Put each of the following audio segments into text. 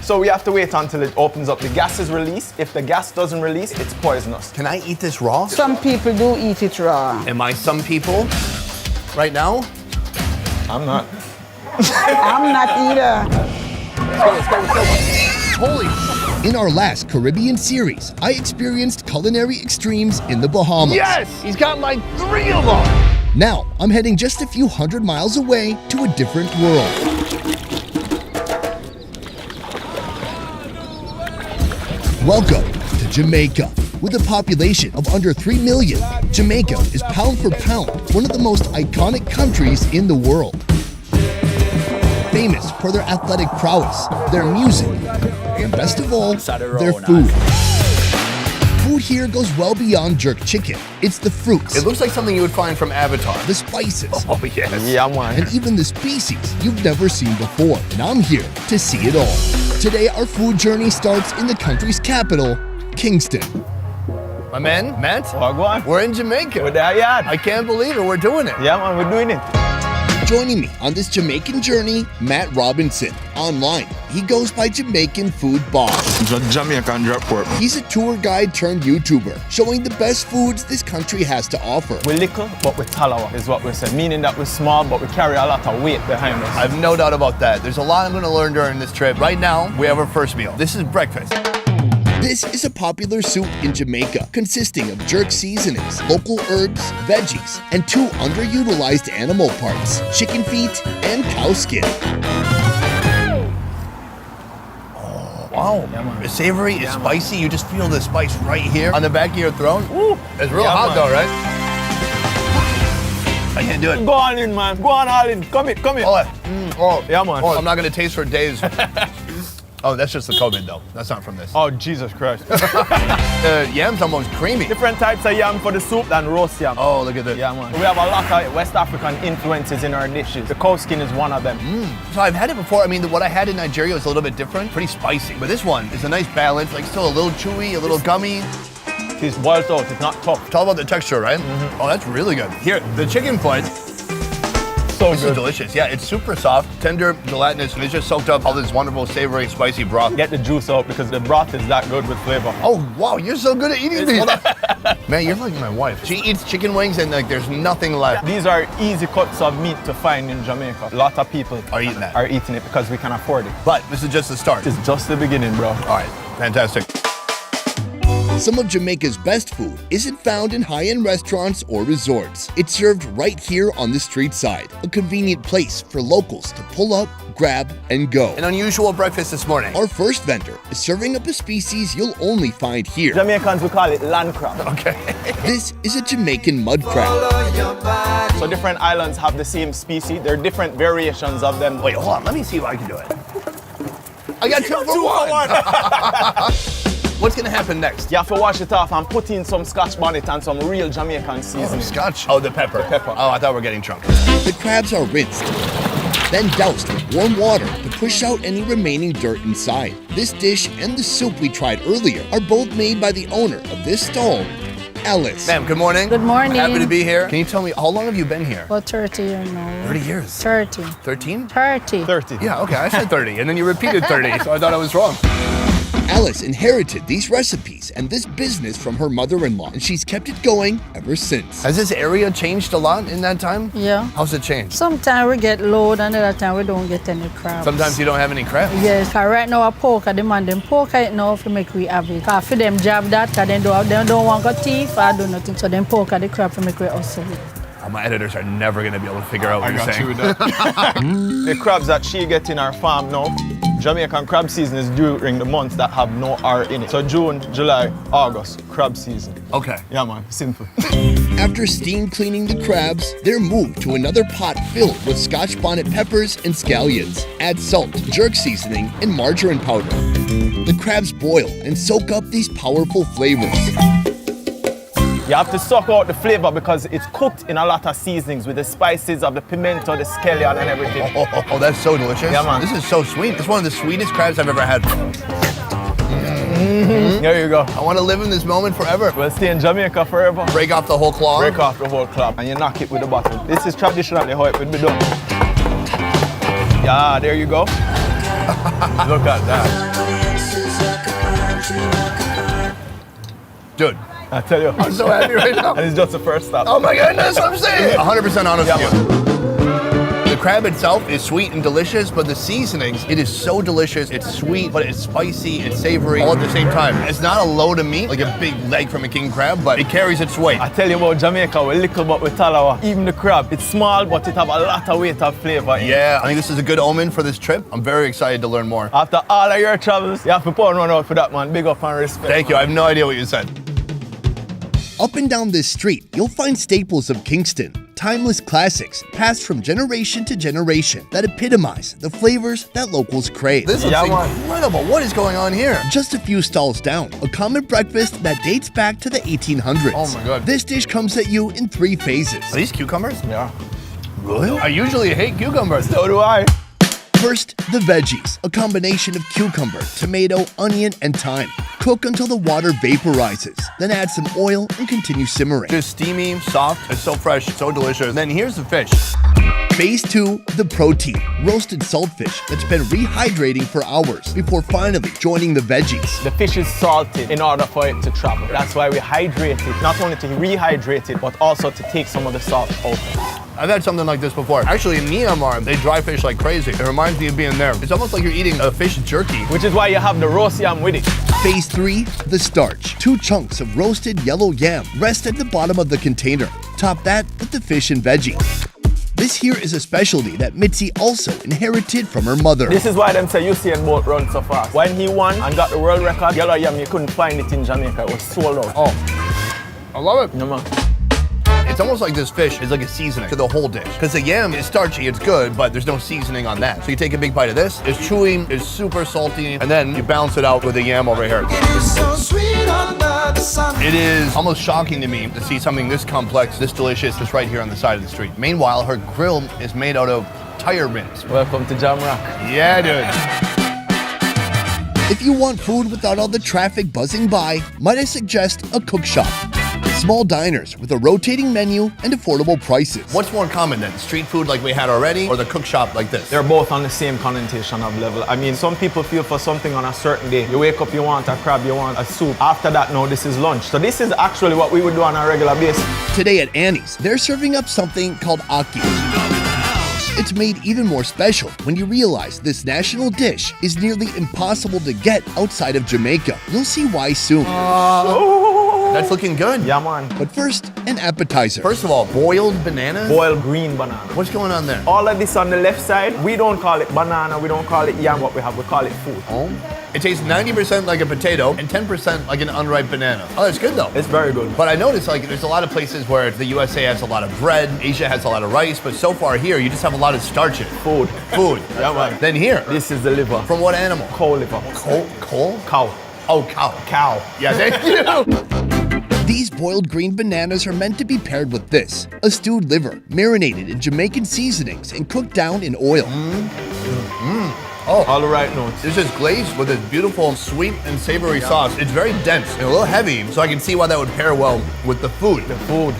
So we have to wait until it opens up. The gas is released. If the gas doesn't release, it's poisonous. Can I eat this raw? Some people do eat it raw. Am I some people right now? I'm not. I'm not either. Let's go. Holy sh! In our last Caribbean series, I experienced culinary extremes in the Bahamas. Yes! He's got like 3 of them! Now, I'm heading just a few hundred miles away to a different world. Welcome to Jamaica. With a population of under 3 million, Jamaica is pound for pound one of the most iconic countries in the world. Famous for their athletic prowess, their music, and best of all, their food. Food here goes well beyond jerk chicken. It's the fruits, It looks like something you would find from Avatar. the spices, Oh, yes. Yeah, man. and even the species you've never seen before. And I'm here to see it all. Today, our food journey starts in the country's capital, Kingston. My man, Matt, Oh, go on. we're in Jamaica. We're there, yeah. I can't believe it. We're doing it. Yeah, man, we're doing it. Joining me on this Jamaican journey, Matt Robinson. Online, he goes by Jamaican Food Boss. Jamaican drop pork. He's a tour guide turned YouTuber, showing the best foods this country has to offer. We're little, but we're talawa, is what we're saying. Meaning that we're small, but we carry a lot of weight behind us. I have no doubt about that. There's a lot I'm going to learn during this trip. Right now, we have our first meal. This is breakfast. This is a popular soup in Jamaica, consisting of jerk seasonings, local herbs, veggies, and 2 underutilized animal parts, chicken feet and cow skin. Wow. It's savory, it's spicy. You just feel the spice right here on the back of your throat. Ooh, it's real Yeah, hot man. though, right? I can't do it. Go on in, man. Go on all in. Come here, come here. Oh, Yeah, man. oh, I'm not going to taste for days. Oh, that's just the COVID though. That's not from this. Oh, Jesus Christ. The yam's almost creamy. Different types of yam for the soup than roast yam. Oh, look at this. Yeah, man. We have a lot of West African influences in our dishes. The cow skin is one of them. So I've had it before. I mean, what I had in Nigeria was a little bit different, pretty spicy. But this one is a nice balance, like still a little chewy, a little gummy. It's boiled out, it's not tough. It's all about the texture, right? Oh, that's really good. Here, the chicken foot. So This is good. delicious. Yeah, it's super soft, tender, gelatinous, and it's just soaked up all this wonderful, savory, spicy broth. Get the juice out because the broth is that good with flavor. Oh, wow, you're so good at eating these. Man, you're like my wife. She eats chicken wings and like there's nothing left. These are easy cuts of meat to find in Jamaica. A lot of people Are eating that. Are eating it because we can afford it. But this is just the start. It's just the beginning, bro. All right, fantastic. Some of Jamaica's best food isn't found in high-end restaurants or resorts. It's served right here on the street side, a convenient place for locals to pull up, grab, and go. An unusual breakfast this morning. Our first vendor is serving up a species you'll only find here. Jamaicans, we call it land crab. Okay. This is a Jamaican mud crab. So different islands have the same species. There are different variations of them. Wait, hold on. Let me see if I can do it. I got 2 for 1. What's gonna happen next? You have to wash it off and put in some scotch bonnet and some real Jamaican seasoning. Scotch. Oh, the pepper. pepper. Oh, I thought we were getting drunk. The crabs are rinsed, then doused with warm water to push out any remaining dirt inside. This dish and the soup we tried earlier are both made by the owner of this stall, Alice. Ma'am, good morning. Good morning. Happy to be here. Can you tell me, how long have you been here? About 30 years now. 30 years. 30. 13? 30. 30. Yeah, okay, I said 30, and then you repeated 30, so I thought I was wrong. Alice inherited these recipes and this business from her mother-in-law, and she's kept it going ever since. Has this area changed a lot in that time? Yeah. How's it changed? Sometimes we get load and other time we don't get any crabs. Sometimes you don't have any crabs. Yes, cause right now a poker demand them poker it now to make we have it. Cause for them job that, cause they don't want got teeth or do nothing. So them poker the crab to make we hustle it. My editors are never gonna be able to figure out what you're saying. The crabs that she gets in our farm now, Jamaican crab season is during the months that have no R in it. So June, July, August, crab season. Okay. Yeah, man, simple. After steam cleaning the crabs, they're moved to another pot filled with Scotch bonnet peppers and scallions. Add salt, jerk seasoning, and margarine powder. The crabs boil and soak up these powerful flavors. You have to suck out the flavor because it's cooked in a lot of seasonings with the spices of the pimento, the scallion, and everything. Oh, that's so delicious. Yeah, man. This is so sweet. It's one of the sweetest crabs I've ever had. There you go. I want to live in this moment forever. We'll stay in Jamaica forever. Break off the whole claw. Break off the whole club and you knock it with the bottom. This is traditionally how it would be done. Yeah, there you go. Look at that. Dude, I tell you. I'm so happy right now. And it's just the first stop. Oh my goodness, I'm saying 100% honest with you. The crab itself is sweet and delicious, but the seasonings, it is so delicious. It's sweet, but it's spicy, it's savory, all at the same time. It's not a load of meat, like a big leg from a king crab, but it carries its weight. I tell you about Jamaica, we're little but with talawa. Even the crab, it's small, but it have a lot of weight of flavor. Yeah, I think this is a good omen for this trip. I'm very excited to learn more. After all of your travels, you have to pour one out for that, man. Big up and respect. Thank you, I have no idea what you said. Up and down this street, you'll find staples of Kingston, timeless classics passed from generation to generation that epitomize the flavors that locals crave. This looks incredible. What is going on here? Just a few stalls down, a common breakfast that dates back to the 1800s. Oh my God. This dish comes at you in 3 phases. Are these cucumbers? Yeah. Really? I usually hate cucumbers. So do I. First, the veggies, a combination of cucumber, tomato, onion, and thyme. Cook until the water vaporizes, then add some oil and continue simmering. Just steamy, soft, it's so fresh, so delicious. And then here's the fish. Phase 2, the protein, roasted saltfish that's been rehydrating for hours before finally joining the veggies. The fish is salted in order for it to travel. That's why we hydrate it, not only to rehydrate it, but also to take some of the salt out. I've had something like this before. Actually, in Myanmar, they dry fish like crazy. It reminds me of being there. It's almost like you're eating a fish jerky. Which is why you have the roast yam with it. Phase 3, the starch. 2 chunks of roasted yellow yam rest at the bottom of the container. Top that with the fish and veggies. This here is a specialty that Mitzi also inherited from her mother. This is why them say Usain Bolt run so fast. When he won and got the world record, yellow yam, you couldn't find it in Jamaica. It was sold out. Oh, I love it. No, man. It's almost like this fish is like a seasoning to the whole dish. Because the yam is starchy, it's good, but there's no seasoning on that. So you take a big bite of this, it's chewy, it's super salty, and then you balance it out with the yam over here. It is almost shocking to me to see something this complex, this delicious, just right here on the side of the street. Meanwhile, her grill is made out of tire rims. Welcome to Jamrock. Yeah, dude. If you want food without all the traffic buzzing by, might I suggest a cook shop. Small diners with a rotating menu and affordable prices. What's more common then? Street food like we had already, or the cook shop like this? They're both on the same connotation of level. I mean, some people feel for something on a certain day. You wake up, you want a crab, you want a soup. After that, no, this is lunch. So this is actually what we would do on a regular basis. Today at Annie's, they're serving up something called aki. It's made even more special when you realize this national dish is nearly impossible to get outside of Jamaica. You'll see why soon. That's looking good. Yeah, man. But first, an appetizer. First of all, boiled bananas? Boiled green banana. What's going on there? All of this on the left side, we don't call it banana, we don't call it yam, what we have, we call it food. Oh. It tastes 90% like a potato and 10% like an unripe banana. Oh, that's good though. It's very good. But I noticed like there's a lot of places where the USA has a lot of bread, Asia has a lot of rice, but so far here you just have a lot of starch in it. Food. Food. Yeah, man. Then here. This is the liver. From what animal? Cow liver. Coal? Cow. Oh, cow. Cow. Yeah, thank you. These boiled green bananas are meant to be paired with this, a stewed liver, marinated in Jamaican seasonings and cooked down in oil. Oh, all the right notes. This is glazed with this beautiful sweet and savory sauce. It's very dense and a little heavy, so I can see why that would pair well with the food. The food.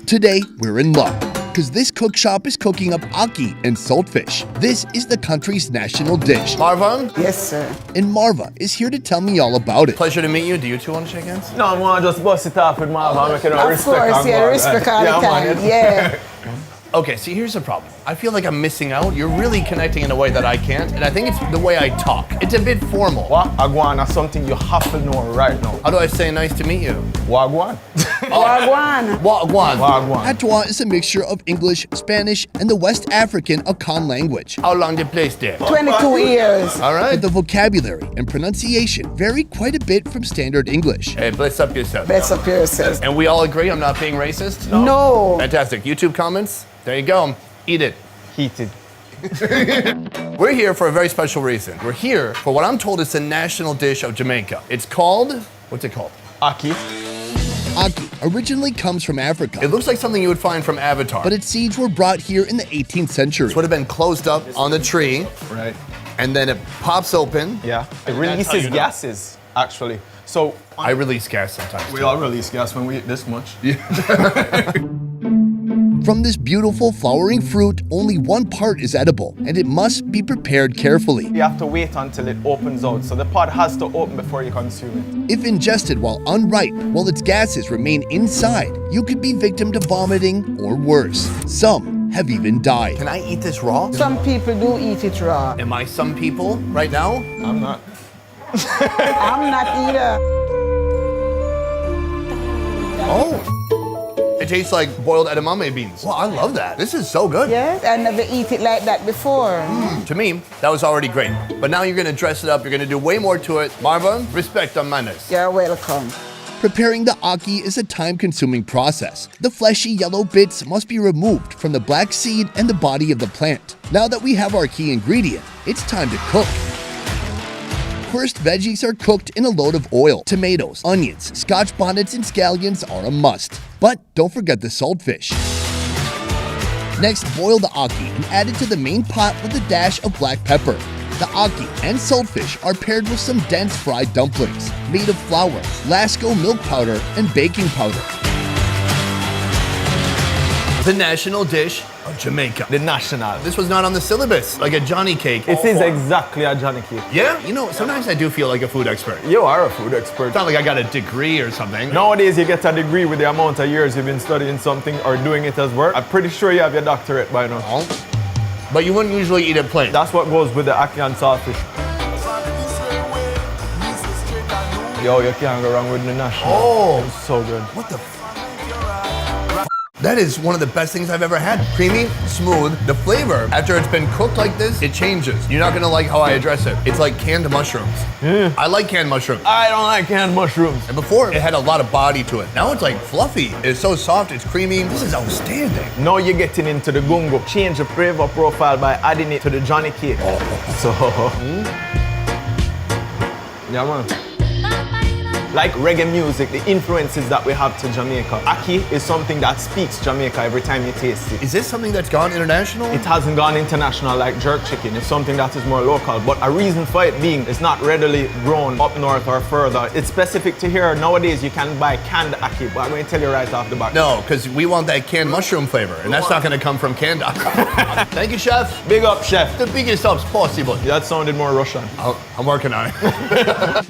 Today, we're in luck, because this cook shop is cooking up aki and saltfish. This is the country's national dish. Marvin? Yes, sir. And Marva is here to tell me all about it. Pleasure to meet you. Do you two want to shake hands? No, I want to just bust it off with my make it Of respect. course, yeah, respect all the time. Yeah. Okay, see, here's the problem. I feel like I'm missing out. You're really connecting in a way that I can't, and I think it's the way I talk. It's a bit formal. What? Wagwan is something you have to know right now. How do I say nice to meet you? Wagwan. Wagwan. Wagwan. Wagwan. Patois is a mixture of English, Spanish, and the West African Akan language. How long did you play there? 22 years. All right. But the vocabulary and pronunciation vary quite a bit from standard English. Hey, bless up yourself. Best appearances. And we all agree I'm not being racist? No. Fantastic. YouTube comments? There you go. Eat it. Heated. We're here for a very special reason. We're here for what I'm told is the national dish of Jamaica. It's called, what's it called? Aki. Aki originally comes from Africa, It looks like something you would find from Avatar. but its seeds were brought here in the 18th century. It would have been closed up on the tree, Right. and then it pops open. Yeah. It how releases you know. gases, actually. So I release gas sometimes. we too. all release gas when we eat this much. From this beautiful flowering fruit, only one part is edible, and it must be prepared carefully. You have to wait until it opens out, so the pod has to open before you consume it. If ingested while unripe, while its gases remain inside, you could be victim to vomiting or worse. Some have even died. Can I eat this raw? Some people do eat it raw. Am I some people right now? I'm not. I'm not either. Oh. It tastes like boiled edamame beans. Well, I love that. This is so good. Yes, I never eat it like that before. To me, that was already great. But now you're gonna dress it up. You're gonna do way more to it. Marva, respect on manners. You're welcome. Preparing the aki is a time-consuming process. The fleshy yellow bits must be removed from the black seed and the body of the plant. Now that we have our key ingredient, it's time to cook. First, veggies are cooked in a load of oil. Tomatoes, onions, scotch bonnets, and scallions are a must. But don't forget the saltfish. Next, boil the aki and add it to the main pot with a dash of black pepper. The aki and saltfish are paired with some dense fried dumplings made of flour, Lasco milk powder, and baking powder. The national dish of Jamaica. The national. This was not on the syllabus, like a Johnny cake. It is exactly a Johnny cake. Yeah? You know, sometimes I do feel like a food expert. You are a food expert. It's not like I got a degree or something. Nowadays, you get a degree with the amount of years you've been studying something or doing it as work. I'm pretty sure you have your doctorate by now. Oh. But you wouldn't usually eat it plain. That's what goes with the ackee and saltfish. Yo, you can't go wrong with the national. Oh. It's so good. What the That is one of the best things I've ever had. Creamy, smooth. The flavor, after it's been cooked like this, it changes. You're not gonna like how I address it. It's like canned mushrooms. I like canned mushrooms. I don't like canned mushrooms. And before, it had a lot of body to it. Now it's like fluffy. It's so soft, it's creamy. This is outstanding. Now you're getting into the gungo. Change the flavor profile by adding it to the Johnny cake. So, yeah man. Like reggae music, the influences that we have to Jamaica. Ackee is something that speaks Jamaica every time you taste it. Is this something that's gone international? It hasn't gone international like jerk chicken. It's something that is more local. But a reason for it being it's not readily grown up north or further. It's specific to here. Nowadays you can buy canned ackee, but I'm going to tell you right off the bat. No, because we want that canned mushroom flavor, and that's not going to come from canned ackee. Thank you, chef. Big up, chef. The biggest helps possible. That sounded more Russian. I'm working on it.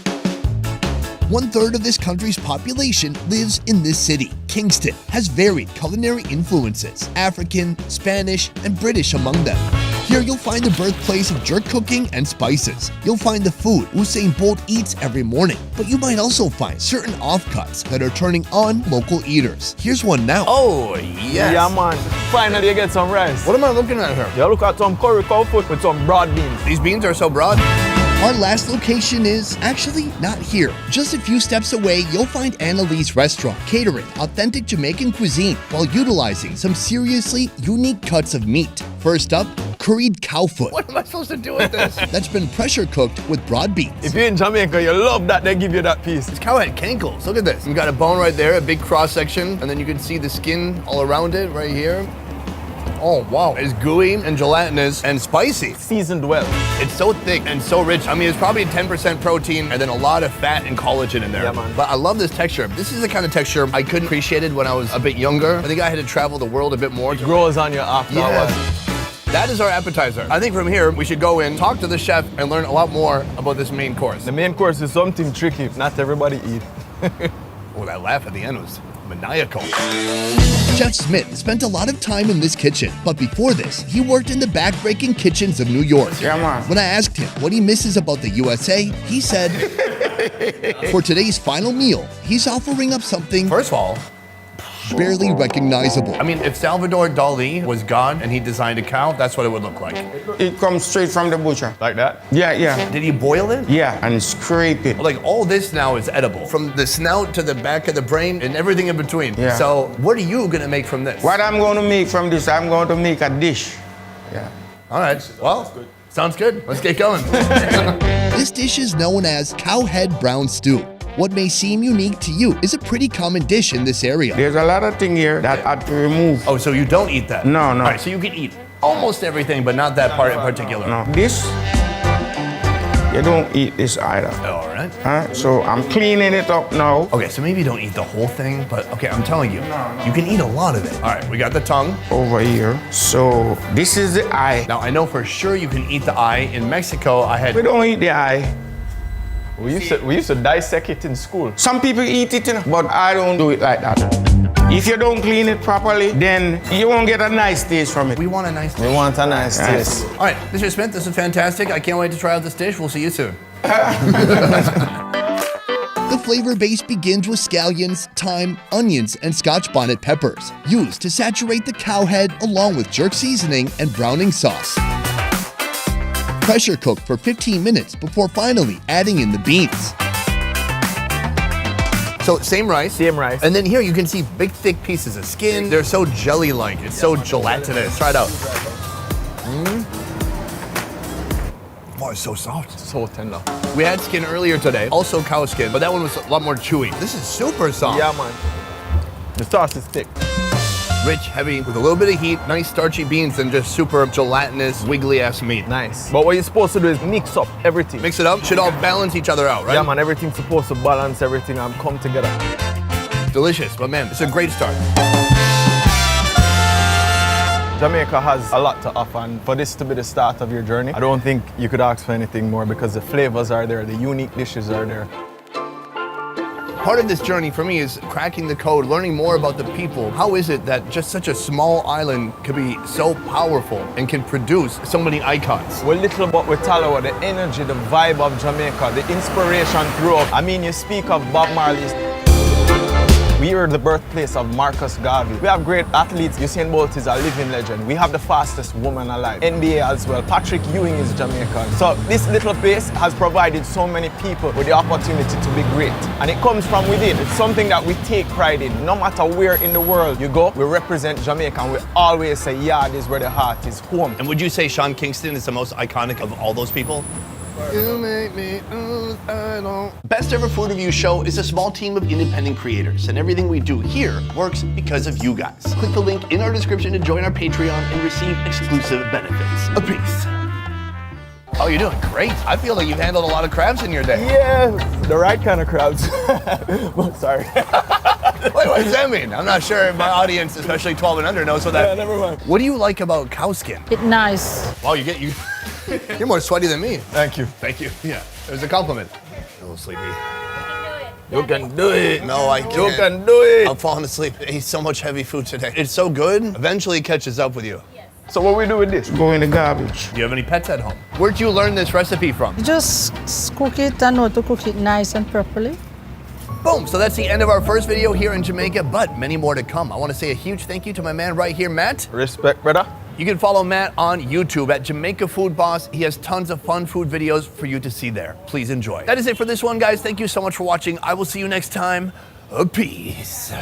1/3 of this country's population lives in this city. Kingston has varied culinary influences, African, Spanish, and British among them. Here you'll find the birthplace of jerk cooking and spices. You'll find the food Usain Bolt eats every morning, but you might also find certain offcuts that are turning on local eaters. Here's one now. Oh, yes. Yeah, man. Finally, you get some rice. What am I looking at here? You look at some curry cow foot with some broad beans. These beans are so broad. Our last location is actually not here. Just a few steps away, you'll find Annalise Restaurant, catering authentic Jamaican cuisine while utilizing some seriously unique cuts of meat. First up, curried cow foot. What am I supposed to do with this? That's been pressure cooked with broad beans. If you're in Jamaica, you love that they give you that piece. This cow had cankles. Look at this. You got a bone right there, a big cross section, and then you can see the skin all around it right here. Oh, wow. It's gooey and gelatinous and spicy. Seasoned well. It's so thick and so rich. I mean, it's probably 10% protein and then a lot of fat and collagen in there. Yeah, man. But I love this texture. This is the kind of texture I couldn't appreciate it when I was a bit younger. I think I had to travel the world a bit more. It grows on you after a while. That is our appetizer. I think from here, we should go in, talk to the chef, and learn a lot more about this main course. The main course is something tricky. Not everybody eat. Oh, that laugh at the end was maniacal. Chef Smith spent a lot of time in this kitchen, but before this, he worked in the back-breaking kitchens of New York. Yeah, man. When I asked him what he misses about the USA, he said, for today's final meal, he's offering up something First of all, barely recognizable. I mean, if Salvador Dali was God and he designed a cow, that's what it would look like. It comes straight from the butcher. Like that? Yeah, yeah. Did he boil it? Yeah, and scrape it. Like all this now is edible, from the snout to the back of the brain and everything in between. Yeah. So what are you gonna make from this? What I'm going to make from this, I'm going to make a dish. Yeah. All right, well, sounds good. Let's get going. This dish is known as cowhead brown stew. What may seem unique to you is a pretty common dish in this area. There's a lot of things here that I have to remove. Oh, so you don't eat that? No, no. All right, so you can eat almost everything, but not that part in particular. No. This, You don't eat this either. All right. So I'm cleaning it up now. Okay, so maybe you don't eat the whole thing, but okay, I'm telling you, you can eat a lot of it. All right, we got the tongue. Over here. So this is the eye. Now, I know for sure you can eat the eye. In Mexico, We don't eat the eye. We used to dissect it in school. Some people eat it, but I don't do it like that. If you don't clean it properly, then you won't get a nice taste from it. We want a nice We want a nice taste. All right, Mr. Smith, this is fantastic. I can't wait to try out this dish. We'll see you soon. The flavor base begins with scallions, thyme, onions, and Scotch bonnet peppers, used to saturate the cow head along with jerk seasoning and browning sauce. Pressure cook for 15 minutes before finally adding in the beans. So, same rice. Same rice. And then here you can see big, thick pieces of skin. They're so jelly-like. It's so gelatinous. Try it out. Oh, it's so soft. So tender. We had skin earlier today, also cow skin, but that one was a lot more chewy. This is super soft. Yeah, man. The sauce is thick. Rich, heavy, with a little bit of heat, nice starchy beans, and just super gelatinous, wiggly-ass meat. Nice. But what you're supposed to do is mix up everything. Mix it up, should all balance each other out, right? Yeah, man, everything's supposed to balance everything and come together. Delicious, but man, it's a great start. Jamaica has a lot to offer, and for this to be the start of your journey, I don't think you could ask for anything more because the flavors are there, the unique dishes are there. Part of this journey for me is cracking the code, learning more about the people. How is it that just such a small island could be so powerful and can produce so many icons? Well, little but we tell about the energy, the vibe of Jamaica, the inspiration throughout. I mean, you speak of Bob Marley's. We are the birthplace of Marcus Garvey. We have great athletes. Usain Bolt is a living legend. We have the fastest woman alive. NBA as well. Patrick Ewing is Jamaican. So this little place has provided so many people with the opportunity to be great. And it comes from within. It's something that we take pride in. No matter where in the world you go, we represent Jamaica and we always say, yard is where the heart is home. And would you say Sean Kingston is the most iconic of all those people? You make me lose, I don't. Best Ever Food Review Show is a small team of independent creators, and everything we do here works because of you guys. Click the link in our description to join our Patreon and receive exclusive benefits. A peace. Oh, you're doing great. I feel like you've handled a lot of crabs in your day. Yeah, the right kind of crabs. Well, sorry. Wait, what does that mean? I'm not sure if my audience, especially 12 and under, knows what that. Yeah, never mind. What do you like about cow skin? It's nice. Wow, you're more sweaty than me. Thank you. Thank you. Yeah, it was a compliment. A little sleepy. You can do it. No, I can't. You can do it. I'm falling asleep. I ate so much heavy food today. It's so good. Eventually it catches up with you. So what we do with this? Go in the garbage. Do you have any pets at home? Where'd you learn this recipe from? Just cook it and know to cook it nice and properly. Boom, so that's the end of our first video here in Jamaica, but many more to come. I want to say a huge thank you to my man right here, Matt. Respect, brother. You can follow Matt on YouTube at Jamaica Food Boss. He has tons of fun food videos for you to see there. Please enjoy. That is it for this one, guys. Thank you so much for watching. I will see you next time. Peace.